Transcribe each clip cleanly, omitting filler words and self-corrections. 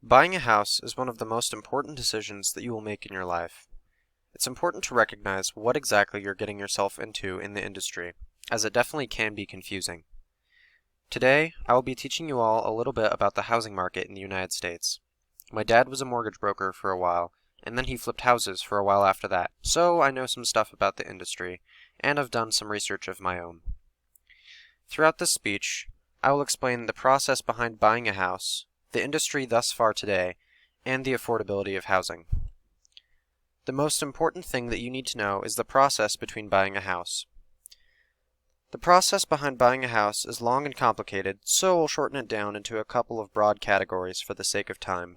Buying a house is one of the most important decisions that you will make in your life. It's important to recognize what exactly you're getting yourself into in the industry, as it definitely can be confusing. Today, I will be teaching you all a little bit about the housing market in the United States. My dad was a mortgage broker for a while, and then he flipped houses for a while after that, so I know some stuff about the industry, and I've done some research of my own. Throughout this speech, I will explain the process behind buying a house, the industry thus far today, and the affordability of housing. The most important thing that you need to know is the process between buying a house. The process behind buying a house is long and complicated, so we'll shorten it down into a couple of broad categories for the sake of time.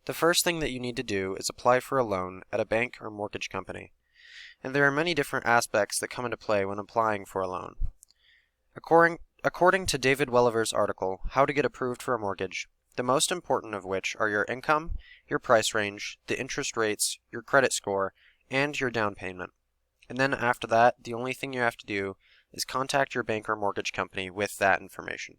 The first thing that you need to do is apply for a loan at a bank or mortgage company, and there are many different aspects that come into play when applying for a loan. According to David Welliver's article, How to Get Approved for a Mortgage, the most important of which are your income, your price range, the interest rates, your credit score, and your down payment. And then after that, the only thing you have to do is contact your bank or mortgage company with that information.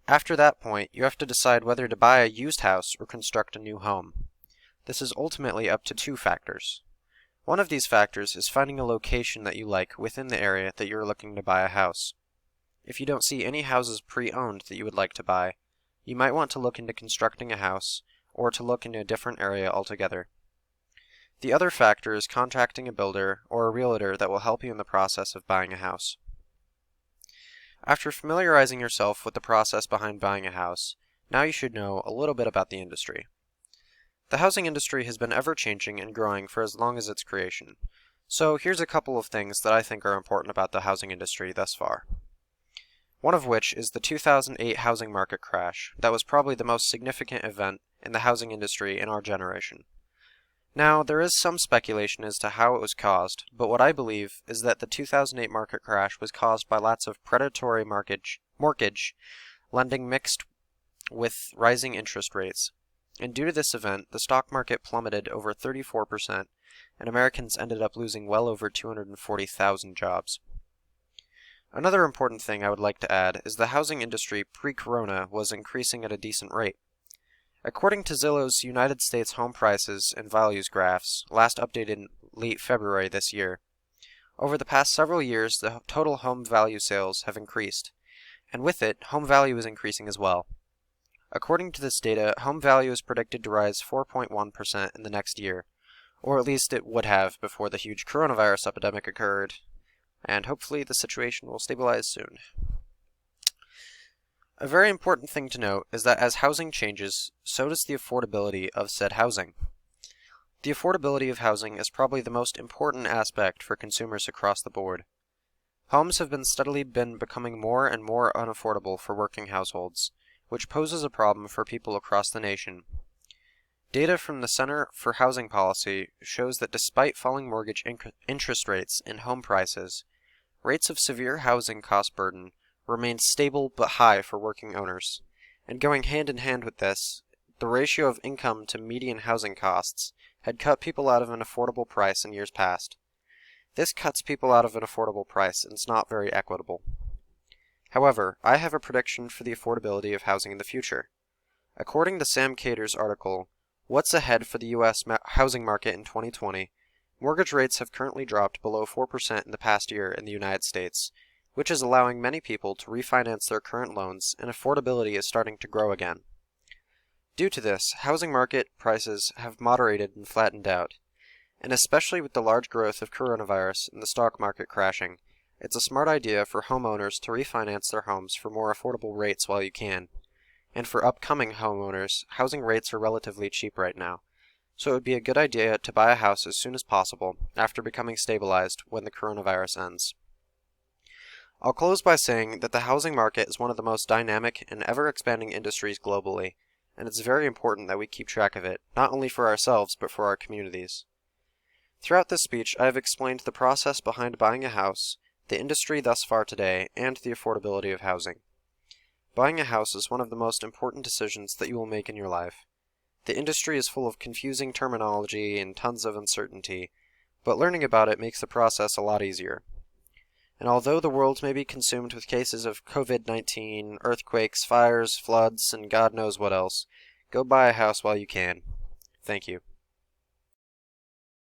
After that point, you have to decide whether to buy a used house or construct a new home. This is ultimately up to two factors. One of these factors is finding a location that you like within the area that you're looking to buy a house. If you don't see any houses pre-owned that you would like to buy, you might want to look into constructing a house or to look into a different area altogether. The other factor is contacting a builder or a realtor that will help you in the process of buying a house. After familiarizing yourself with the process behind buying a house, now you should know a little bit about the industry. The housing industry has been ever-changing and growing for as long as its creation. So here's a couple of things that I think are important about the housing industry thus far. One of which is the 2008 housing market crash that was probably the most significant event in the housing industry in our generation. Now, there is some speculation as to how it was caused, but what I believe is that the 2008 market crash was caused by lots of predatory mortgage lending mixed with rising interest rates. And due to this event, the stock market plummeted over 34%, and Americans ended up losing well over 240,000 jobs. Another important thing I would like to add is the housing industry pre-corona was increasing at a decent rate. According to Zillow's United States Home Prices and Values graphs, last updated in late February this year, over the past several years the total home value sales have increased, and with it, home value is increasing as well. According to this data, home value is predicted to rise 4.1% in the next year, or at least it would have before the huge coronavirus epidemic occurred, and hopefully the situation will stabilize soon. A very important thing to note is that as housing changes, so does the affordability of said housing. The affordability of housing is probably the most important aspect for consumers across the board. Homes have steadily been becoming more and more unaffordable for working households, which poses a problem for people across the nation. Data from the Center for Housing Policy shows that despite falling mortgage interest rates and home prices, rates of severe housing cost burden remain stable but high for working owners. And going hand in hand with this, the ratio of income to median housing costs had cut people out of an affordable price in years past. This cuts people out of an affordable price and it's not very equitable. However, I have a prediction for the affordability of housing in the future. According to Sam Cater's article, What's Ahead for the U.S. Housing Market in 2020, mortgage rates have currently dropped below 4% in the past year in the United States, which is allowing many people to refinance their current loans, and affordability is starting to grow again. Due to this, housing market prices have moderated and flattened out, and especially with the large growth of coronavirus and the stock market crashing, it's a smart idea for homeowners to refinance their homes for more affordable rates while you can. And for upcoming homeowners, housing rates are relatively cheap right now, so it would be a good idea to buy a house as soon as possible after becoming stabilized when the coronavirus ends. I'll close by saying that the housing market is one of the most dynamic and ever-expanding industries globally, and it's very important that we keep track of it, not only for ourselves but for our communities. Throughout this speech, I have explained the process behind buying a house, the industry thus far today, and the affordability of housing. Buying a house is one of the most important decisions that you will make in your life. The industry is full of confusing terminology and tons of uncertainty, but learning about it makes the process a lot easier. And although the world may be consumed with cases of COVID-19, earthquakes, fires, floods, and God knows what else, go buy a house while you can. Thank you.